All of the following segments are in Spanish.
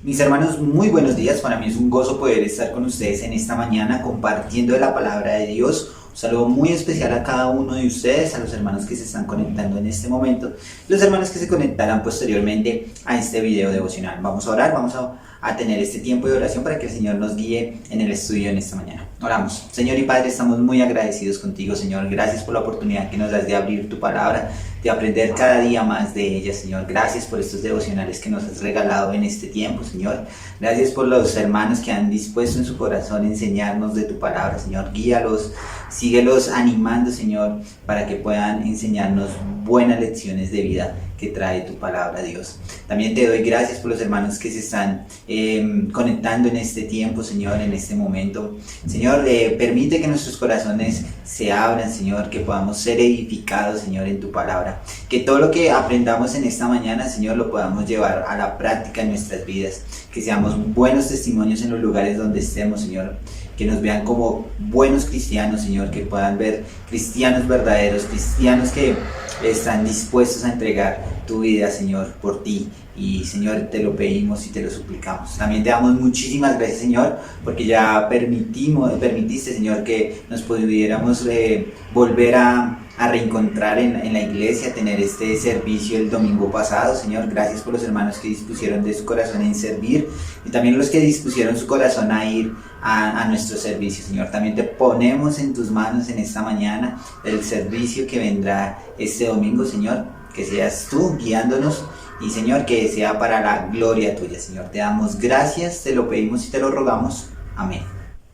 Mis hermanos, muy buenos días. Para mí es un gozo poder estar con ustedes en esta mañana compartiendo de la palabra de Dios. Un saludo muy especial a cada uno de ustedes, a los hermanos que se están conectando en este momento, los hermanos que se conectarán posteriormente a este video devocional. Vamos a orar, vamos a tener este tiempo de oración para que el Señor nos guíe en el estudio en esta mañana. Oramos. Señor y Padre, estamos muy agradecidos contigo, Señor. Gracias por la oportunidad que nos das de abrir tu palabra, de aprender cada día más de ella, Señor. Gracias por estos devocionales que nos has regalado en este tiempo, Señor. Gracias por los hermanos que han dispuesto en su corazón enseñarnos de tu palabra, Señor. Guíalos, síguelos animando, Señor, para que puedan enseñarnos buenas lecciones de vida que trae tu palabra, Dios. También te doy gracias por los hermanos que se están conectando en este tiempo, Señor, en este momento. Señor, permite que nuestros corazones se abran, Señor, que podamos ser edificados, Señor, en tu palabra. Que todo lo que aprendamos en esta mañana, Señor, lo podamos llevar a la práctica en nuestras vidas. Que seamos buenos testimonios en los lugares donde estemos, Señor. Que nos vean como buenos cristianos, Señor, que puedan ver cristianos verdaderos, cristianos que están dispuestos a entregar tu vida, Señor, por ti. Y, Señor, te lo pedimos y te lo suplicamos. También te damos muchísimas gracias, Señor, porque ya permitiste, Señor, que nos pudiéramos volver a reencontrar en la iglesia, tener este servicio el domingo pasado, Señor. Gracias por los hermanos que dispusieron de su corazón en servir y también los que dispusieron su corazón a ir a nuestro servicio, Señor. También te ponemos en tus manos en esta mañana el servicio que vendrá este domingo, Señor. Que seas tú guiándonos y, Señor, que sea para la gloria tuya, Señor. Te damos gracias, te lo pedimos y te lo rogamos. Amén.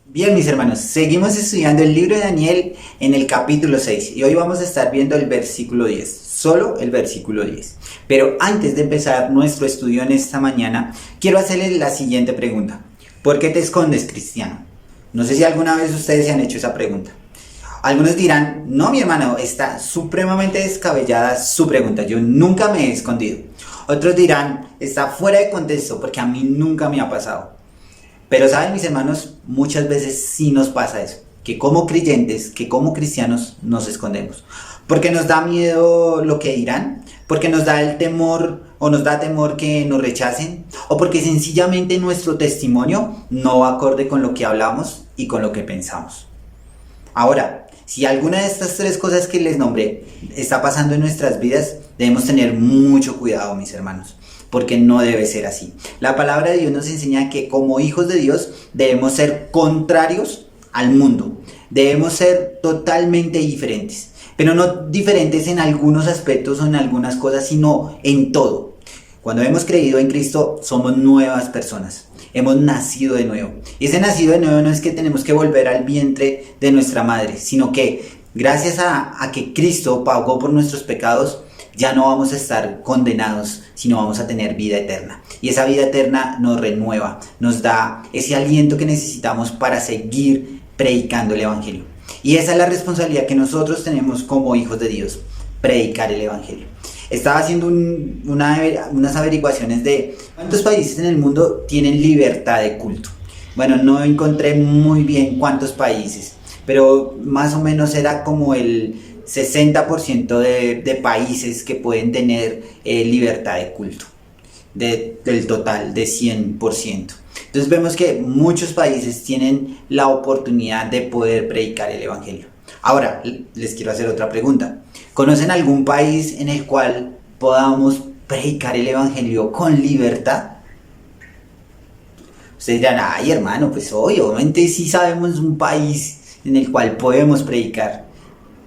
Bien, mis hermanos, seguimos estudiando el libro de Daniel en el capítulo 6 y hoy vamos a estar viendo el versículo 10, solo el versículo 10. Pero antes de empezar nuestro estudio en esta mañana, quiero hacerles la siguiente pregunta. ¿Por qué te escondes, cristiano? No sé si alguna vez ustedes se han hecho esa pregunta. Algunos dirán, no, mi hermano, está supremamente descabellada su pregunta, yo nunca me he escondido. Otros dirán, está fuera de contexto porque a mí nunca me ha pasado. Pero saben, mis hermanos, muchas veces sí nos pasa eso, que como creyentes, que como cristianos nos escondemos. Porque nos da miedo lo que dirán, porque nos da el temor o nos da temor que nos rechacen, o porque sencillamente nuestro testimonio no va acorde con lo que hablamos y con lo que pensamos. Ahora, si alguna de estas tres cosas que les nombré está pasando en nuestras vidas, debemos tener mucho cuidado, mis hermanos, porque no debe ser así. La palabra de Dios nos enseña que como hijos de Dios debemos ser contrarios al mundo, debemos ser totalmente diferentes, pero no diferentes en algunos aspectos o en algunas cosas, sino en todo. Cuando hemos creído en Cristo, somos nuevas personas. Hemos nacido de nuevo. Y ese nacido de nuevo no es que tenemos que volver al vientre de nuestra madre, sino que gracias a que Cristo pagó por nuestros pecados, ya no vamos a estar condenados, sino vamos a tener vida eterna. Y esa vida eterna nos renueva, nos da ese aliento que necesitamos para seguir predicando el Evangelio. Y esa es la responsabilidad que nosotros tenemos como hijos de Dios, predicar el Evangelio. Estaba haciendo unas averiguaciones de cuántos países en el mundo tienen libertad de culto. Bueno, no encontré muy bien cuántos países, pero más o menos era como el 60% de países que pueden tener libertad de culto, del total de 100%. Entonces vemos que muchos países tienen la oportunidad de poder predicar el Evangelio. Ahora, les quiero hacer otra pregunta. ¿Conocen algún país en el cual podamos predicar el Evangelio con libertad? Ustedes dirán, ay hermano, pues obviamente sí sabemos un país en el cual podemos predicar.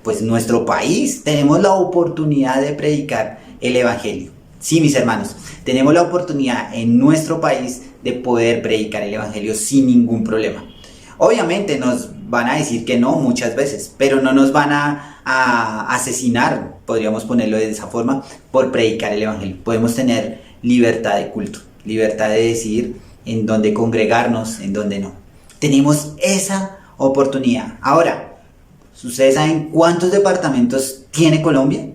Pues nuestro país, tenemos la oportunidad de predicar el Evangelio. Sí, mis hermanos, tenemos la oportunidad en nuestro país de poder predicar el Evangelio sin ningún problema. Obviamente nos van a decir que no muchas veces, pero no nos van a asesinar, podríamos ponerlo de esa forma, por predicar el Evangelio. Podemos tener libertad de culto, libertad de decidir en dónde congregarnos, en dónde no. Tenemos esa oportunidad. Ahora, ¿ustedes saben cuántos departamentos tiene Colombia?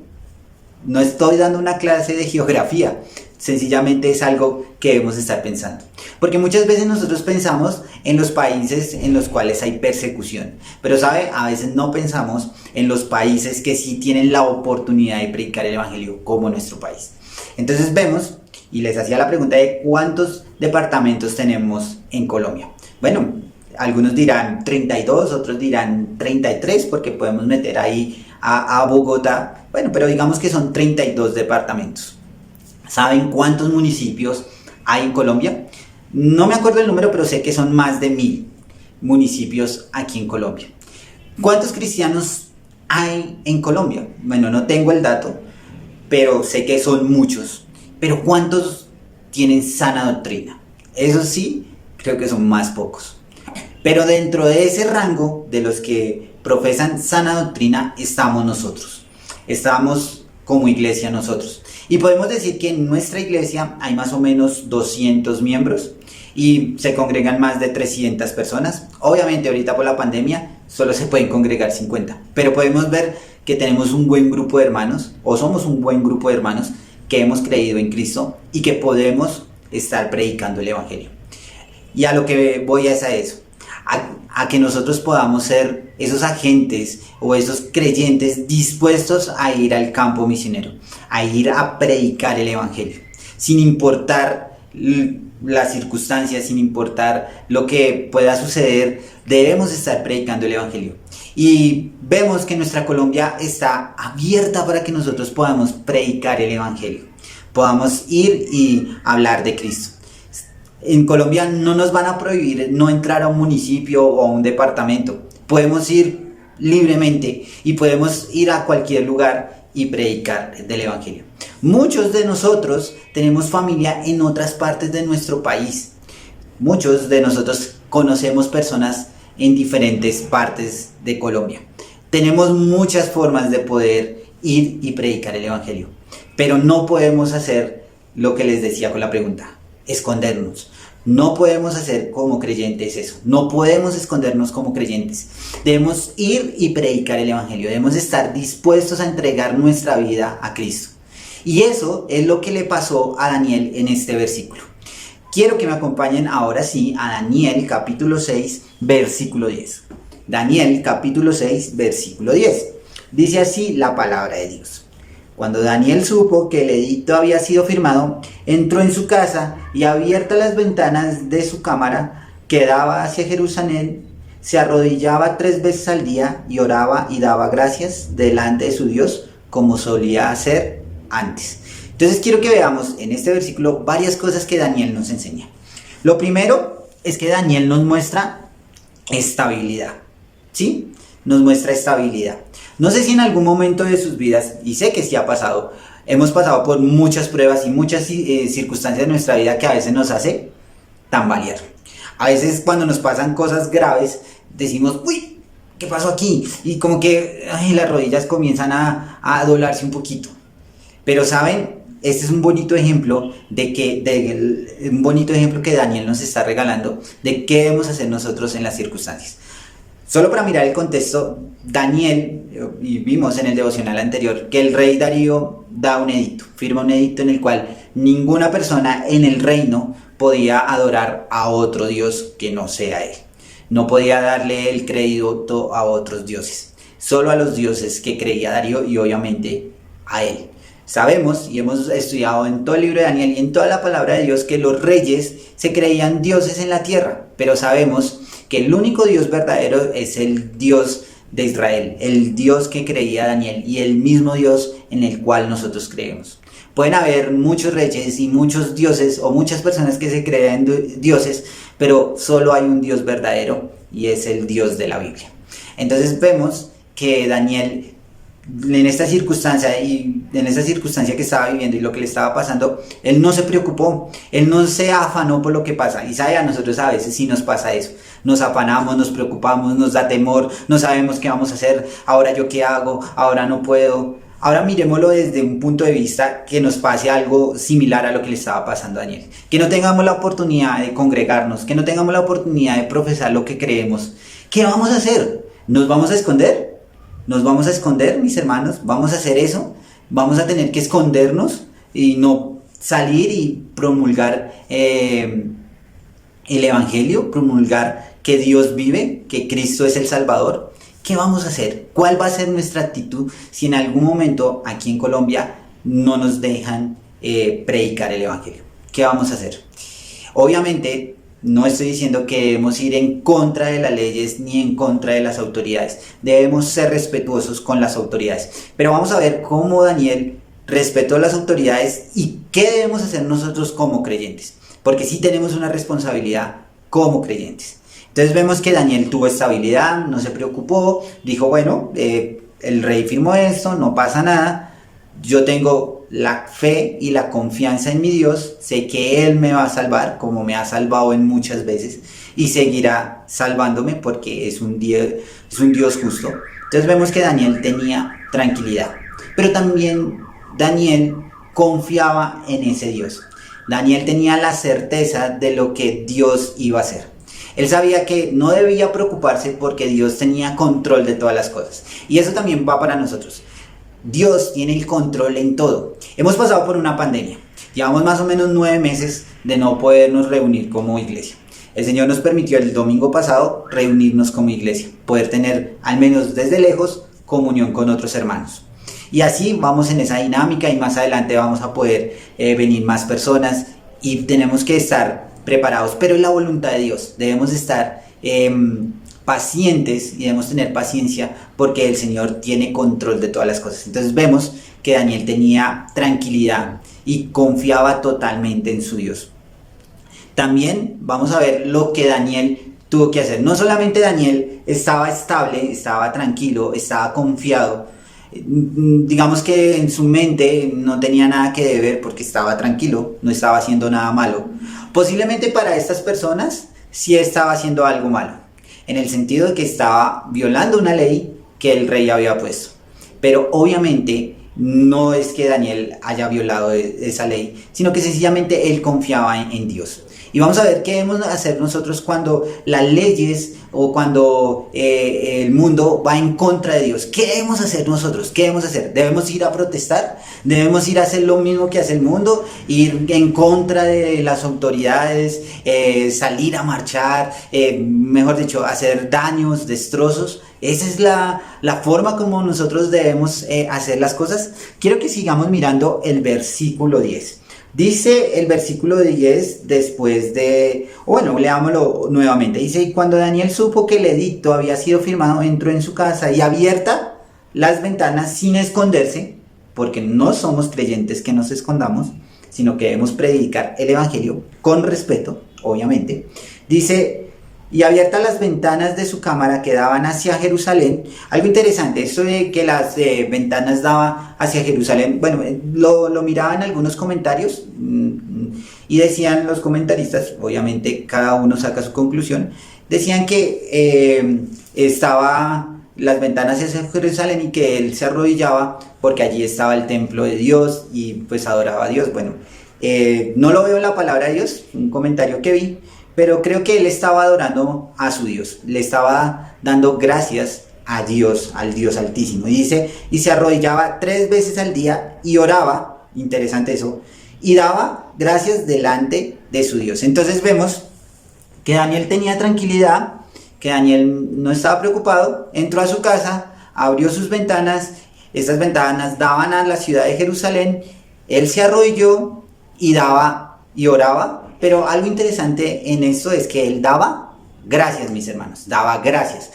No estoy dando una clase de geografía, sencillamente es algo que debemos estar pensando. Porque muchas veces nosotros pensamos en los países en los cuales hay persecución, pero ¿sabe? A veces no pensamos en los países que sí tienen la oportunidad de predicar el Evangelio, como nuestro país. Entonces vemos y les hacía la pregunta de cuántos departamentos tenemos en Colombia. Bueno, algunos dirán 32, otros dirán 33, porque podemos meter ahí a Bogotá. Bueno, pero digamos que son 32 departamentos. ¿Saben cuántos municipios hay en Colombia? No me acuerdo el número, pero sé que son más de 1000 municipios aquí en Colombia. ¿Cuántos cristianos hay en Colombia? Bueno, no tengo el dato, pero sé que son muchos. Pero ¿cuántos tienen sana doctrina? Eso sí, creo que son más pocos. Pero dentro de ese rango de los que profesan sana doctrina estamos nosotros. Estamos como iglesia nosotros. Y podemos decir que en nuestra iglesia hay más o menos 200 miembros y se congregan más de 300 personas. Obviamente ahorita por la pandemia solo se pueden congregar 50. Pero podemos ver que tenemos un buen grupo de hermanos, o somos un buen grupo de hermanos que hemos creído en Cristo y que podemos estar predicando el Evangelio. Y a lo que voy es a eso. A que nosotros podamos ser esos agentes o esos creyentes dispuestos a ir al campo misionero, a ir a predicar el Evangelio, sin importar las circunstancias, sin importar lo que pueda suceder, debemos estar predicando el Evangelio. Y vemos que nuestra Colombia está abierta para que nosotros podamos predicar el Evangelio, podamos ir y hablar de Cristo. En Colombia no nos van a prohibir no entrar a un municipio o a un departamento. Podemos ir libremente y podemos ir a cualquier lugar y predicar del Evangelio. Muchos de nosotros tenemos familia en otras partes de nuestro país. Muchos de nosotros conocemos personas en diferentes partes de Colombia. Tenemos muchas formas de poder ir y predicar el Evangelio. Pero no podemos hacer lo que les decía con la pregunta: escondernos. No podemos hacer como creyentes eso. No podemos escondernos como creyentes. Debemos ir y predicar el Evangelio. Debemos estar dispuestos a entregar nuestra vida a Cristo. Y eso es lo que le pasó a Daniel en este versículo. Quiero que me acompañen ahora sí a Daniel capítulo 6, versículo 10. Daniel capítulo 6, versículo 10. Dice así la palabra de Dios. Cuando Daniel supo que el edicto había sido firmado, entró en su casa y, abiertas las ventanas de su cámara que daba hacia Jerusalén, se arrodillaba 3 veces al día y oraba y daba gracias delante de su Dios, como solía hacer antes. Entonces quiero que veamos en este versículo varias cosas que Daniel nos enseña. Lo primero es que Daniel nos muestra estabilidad, ¿sí? Nos muestra estabilidad. No sé si en algún momento de sus vidas, y sé que sí ha pasado, hemos pasado por muchas pruebas y muchas circunstancias de nuestra vida que a veces nos hace tambalear. A veces cuando nos pasan cosas graves, decimos, uy, ¿qué pasó aquí? Y como que las rodillas comienzan a doblarse un poquito. Pero saben, este es un bonito ejemplo un bonito ejemplo que Daniel nos está regalando de qué debemos hacer nosotros en las circunstancias. Solo para mirar el contexto, Daniel, y vimos en el devocional anterior, que el rey Darío da un edicto, firma un edicto en el cual ninguna persona en el reino podía adorar a otro dios que no sea él. No podía darle el crédito a otros dioses, solo a los dioses que creía Darío y obviamente a él. Sabemos y hemos estudiado en todo el libro de Daniel y en toda la palabra de Dios que los reyes se creían dioses en la tierra, pero sabemos que el único Dios verdadero es el Dios de Israel, el Dios que creía Daniel y el mismo Dios en el cual nosotros creemos. Pueden haber muchos reyes y muchos dioses o muchas personas que se creen dioses, pero solo hay un Dios verdadero y es el Dios de la Biblia. Entonces vemos que Daniel, en esta circunstancia que estaba viviendo y lo que le estaba pasando, él no se preocupó, él no se afanó por lo que pasa. Y sabe, a nosotros a veces sí nos pasa eso, nos afanamos, nos preocupamos, nos da temor, no sabemos qué vamos a hacer, ahora yo qué hago, ahora no puedo. Ahora miremoslo desde un punto de vista que nos pase algo similar a lo que le estaba pasando a Daniel, que no tengamos la oportunidad de congregarnos, que no tengamos la oportunidad de profesar lo que creemos. ¿Qué vamos a hacer? ¿Nos vamos a esconder? ¿Nos vamos a esconder, mis hermanos? ¿Vamos a hacer eso? ¿Vamos a tener que escondernos y no salir y promulgar el Evangelio? ¿Promulgar que Dios vive, que Cristo es el Salvador? ¿Qué vamos a hacer? ¿Cuál va a ser nuestra actitud si en algún momento aquí en Colombia no nos dejan predicar el Evangelio. ¿Qué vamos a hacer? Obviamente, no estoy diciendo que debemos ir en contra de las leyes ni en contra de las autoridades. Debemos ser respetuosos con las autoridades. Pero vamos a ver cómo Daniel respetó las autoridades y qué debemos hacer nosotros como creyentes. Porque sí tenemos una responsabilidad como creyentes. Entonces vemos que Daniel tuvo estabilidad, no se preocupó, dijo, bueno, el rey firmó esto, no pasa nada, yo tengo la fe y la confianza en mi Dios, sé que Él me va a salvar, como me ha salvado en muchas veces, y seguirá salvándome porque es un Dios justo. Entonces vemos que Daniel tenía tranquilidad, pero también Daniel confiaba en ese Dios. Daniel tenía la certeza de lo que Dios iba a hacer. Él sabía que no debía preocuparse porque Dios tenía control de todas las cosas. Y eso también va para nosotros. Dios tiene el control en todo. Hemos pasado por una pandemia. Llevamos más o menos 9 meses de no podernos reunir como iglesia. El Señor nos permitió el domingo pasado reunirnos como iglesia. Poder tener, al menos desde lejos, comunión con otros hermanos. Y así vamos en esa dinámica y más adelante vamos a poder venir más personas y tenemos que estar preparados, pero es la voluntad de Dios. Debemos estar pacientes y debemos tener paciencia porque el Señor tiene control de todas las cosas. Entonces vemos que Daniel tenía tranquilidad y confiaba totalmente en su Dios. También vamos a ver lo que Daniel tuvo que hacer. No solamente Daniel estaba estable, estaba tranquilo, estaba confiado. Digamos que en su mente no tenía nada que deber porque estaba tranquilo, no estaba haciendo nada malo. Posiblemente para estas personas sí estaba haciendo algo malo, en el sentido de que estaba violando una ley que el rey había puesto. Pero obviamente no es que Daniel haya violado esa ley, sino que sencillamente él confiaba en Dios. Y vamos a ver qué debemos hacer nosotros cuando las leyes o cuando el mundo va en contra de Dios. ¿Qué debemos hacer nosotros? ¿Qué debemos hacer? ¿Debemos ir a protestar? ¿Debemos ir a hacer lo mismo que hace el mundo? ¿Ir en contra de las autoridades? ¿Salir a marchar? Mejor dicho, hacer daños, destrozos. Esa es la forma como nosotros debemos hacer las cosas. Quiero que sigamos mirando el versículo 10. Dice el versículo 10 después de... Bueno, leámoslo nuevamente. Dice, y cuando Daniel supo que el edicto había sido firmado, entró en su casa y abierta las ventanas sin esconderse, porque no somos creyentes que nos escondamos, sino que debemos predicar el Evangelio con respeto, obviamente. Dice... Y abiertas las ventanas de su cámara que daban hacia Jerusalén. Algo interesante, esto de que las ventanas daban hacia Jerusalén, bueno, lo miraba en algunos comentarios y decían los comentaristas, obviamente cada uno saca su conclusión, decían que estaba las ventanas hacia Jerusalén y que él se arrodillaba porque allí estaba el templo de Dios y pues adoraba a Dios. Bueno, no lo veo en la palabra de Dios, un comentario que vi. Pero creo que él estaba adorando a su Dios, le estaba dando gracias a Dios, al Dios Altísimo. Y dice, y se arrodillaba 3 veces al día y oraba, interesante eso, y daba gracias delante de su Dios. Entonces vemos que Daniel tenía tranquilidad, que Daniel no estaba preocupado, entró a su casa, abrió sus ventanas, estas ventanas daban a la ciudad de Jerusalén, él se arrodilló y daba y oraba. Pero algo interesante en esto es que él daba gracias, mis hermanos, daba gracias.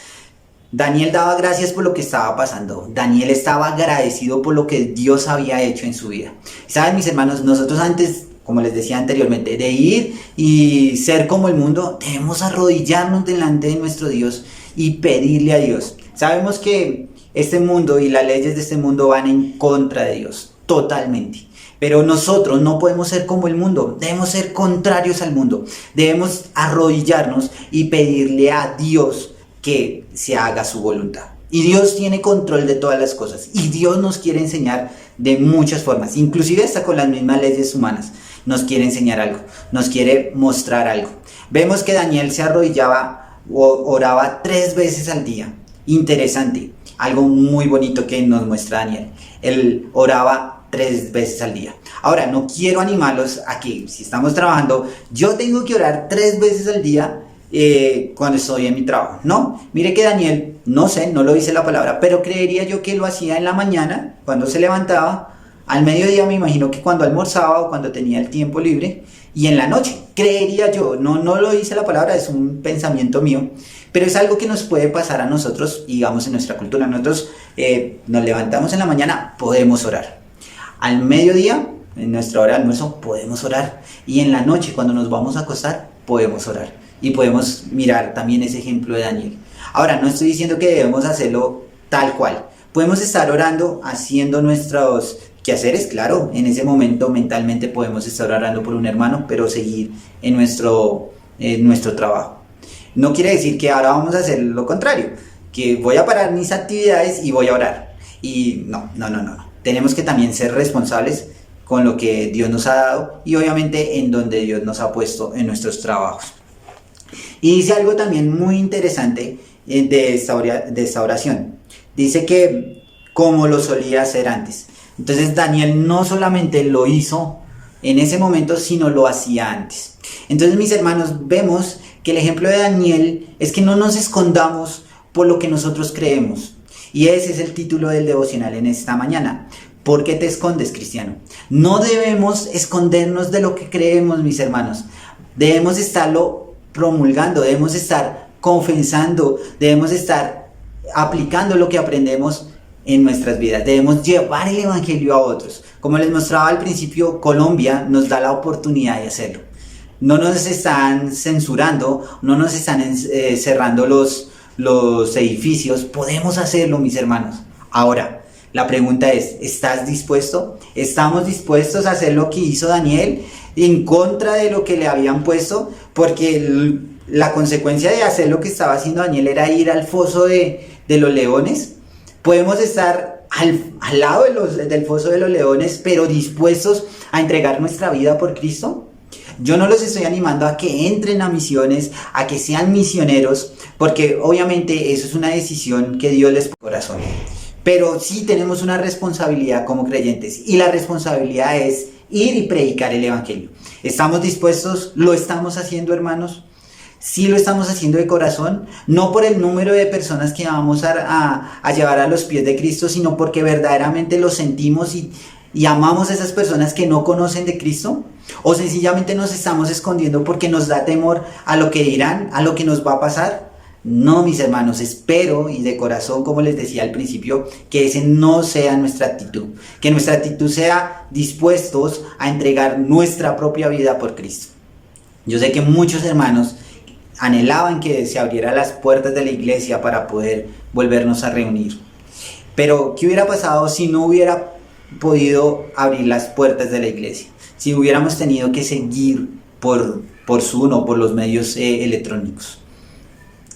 Daniel daba gracias por lo que estaba pasando. Daniel estaba agradecido por lo que Dios había hecho en su vida. ¿Saben, mis hermanos? Nosotros antes, como les decía anteriormente, de ir y ser como el mundo, debemos arrodillarnos delante de nuestro Dios y pedirle a Dios. Sabemos que este mundo y las leyes de este mundo van en contra de Dios, totalmente. Pero nosotros no podemos ser como el mundo, debemos ser contrarios al mundo, debemos arrodillarnos y pedirle a Dios que se haga su voluntad. Y Dios tiene control de todas las cosas y Dios nos quiere enseñar de muchas formas, inclusive hasta con las mismas leyes humanas, nos quiere enseñar algo, nos quiere mostrar algo. Vemos que Daniel se arrodillaba o oraba 3 veces al día, interesante, algo muy bonito que nos muestra Daniel, él oraba 3 veces al día. Ahora, no quiero animarlos a que si estamos trabajando, yo tengo que orar 3 veces al día cuando estoy en mi trabajo. No, mire que Daniel, no sé, no lo dice la palabra, pero creería yo que lo hacía en la mañana, cuando se levantaba, Al mediodía me imagino que cuando almorzaba o cuando tenía el tiempo libre, y en la noche, creería yo, no lo dice la palabra, es un pensamiento mío, pero es algo que nos puede pasar a nosotros, digamos, en nuestra cultura. Nosotros nos levantamos en la mañana, podemos orar. Al mediodía, en nuestra hora de almuerzo, podemos orar. Y en la noche, cuando nos vamos a acostar, podemos orar. Y podemos mirar también ese ejemplo de Daniel. Ahora, no estoy diciendo que debemos hacerlo tal cual. Podemos estar orando, haciendo nuestros quehaceres, claro. En ese momento mentalmente podemos estar orando por un hermano, pero seguir en nuestro trabajo. No quiere decir que ahora vamos a hacer lo contrario, que voy a parar mis actividades y voy a orar. Y no. Tenemos que también ser responsables con lo que Dios nos ha dado y obviamente en donde Dios nos ha puesto en nuestros trabajos. Y dice algo también muy interesante de esta oración. Dice que como lo solía hacer antes. Entonces Daniel no solamente lo hizo en ese momento, sino lo hacía antes. Entonces, mis hermanos, vemos que el ejemplo de Daniel es que no nos escondamos por lo que nosotros creemos. Y ese es el título del devocional en esta mañana. ¿Por qué te escondes, cristiano? No debemos escondernos de lo que creemos, mis hermanos. Debemos estarlo promulgando, debemos estar confesando, debemos estar aplicando lo que aprendemos en nuestras vidas. Debemos llevar el evangelio a otros. Como les mostraba al principio, Colombia nos da la oportunidad de hacerlo. No nos están censurando, no nos están cerrando los edificios. Podemos hacerlo, mis hermanos. Ahora, la pregunta es, ¿estás dispuesto? ¿Estamos dispuestos a hacer lo que hizo Daniel en contra de lo que le habían puesto? Porque la consecuencia de hacer lo que estaba haciendo Daniel era ir al foso de los leones. Podemos estar al lado del foso de los leones, pero dispuestos a entregar nuestra vida por Cristo. Yo no los estoy animando a que entren a misiones, a que sean misioneros, porque obviamente eso es una decisión que Dios les pone en el corazón. Pero sí tenemos una responsabilidad como creyentes, y la responsabilidad es ir y predicar el evangelio. ¿Estamos dispuestos? ¿Lo estamos haciendo, hermanos? Sí lo estamos haciendo de corazón, no por el número de personas que vamos a llevar a los pies de Cristo, sino porque verdaderamente lo sentimos y amamos a esas personas que no conocen de Cristo, o sencillamente nos estamos escondiendo porque nos da temor a lo que dirán, a lo que nos va a pasar. No, mis hermanos, espero y de corazón, como les decía al principio, que ese no sea nuestra actitud, que nuestra actitud sea dispuestos a entregar nuestra propia vida por Cristo. Yo sé que muchos hermanos anhelaban que se abrieran las puertas de la iglesia para poder volvernos a reunir. Pero, ¿qué hubiera pasado si no hubiera podido abrir las puertas de la iglesia? Si hubiéramos tenido que seguir por Zoom o por los medios electrónicos.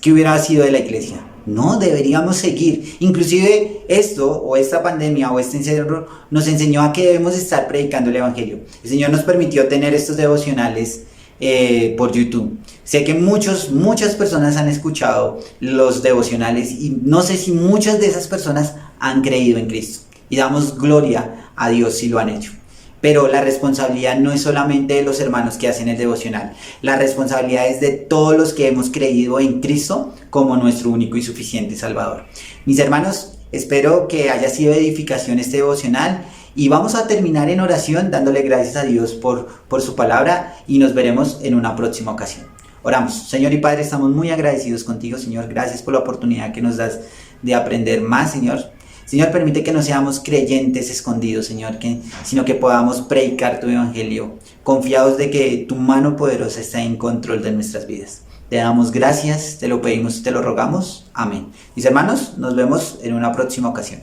¿Qué hubiera sido de la iglesia? No, deberíamos seguir. Inclusive esta pandemia o este encierro nos enseñó a que debemos estar predicando el evangelio. El Señor nos permitió tener estos devocionales por YouTube. Sé que muchas personas han escuchado los devocionales y no sé si muchas de esas personas han creído en Cristo. Y damos gloria a Dios si lo han hecho. Pero la responsabilidad no es solamente de los hermanos que hacen el devocional. La responsabilidad es de todos los que hemos creído en Cristo como nuestro único y suficiente Salvador. Mis hermanos, espero que haya sido de edificación este devocional. Y vamos a terminar en oración dándole gracias a Dios por su palabra y nos veremos en una próxima ocasión. Oramos. Señor y Padre, estamos muy agradecidos contigo, Señor. Gracias por la oportunidad que nos das de aprender más, Señor. Señor, permite que no seamos creyentes escondidos, Señor, sino que podamos predicar tu evangelio, confiados de que tu mano poderosa está en control de nuestras vidas. Te damos gracias, te lo pedimos y te lo rogamos. Amén. Mis hermanos, nos vemos en una próxima ocasión.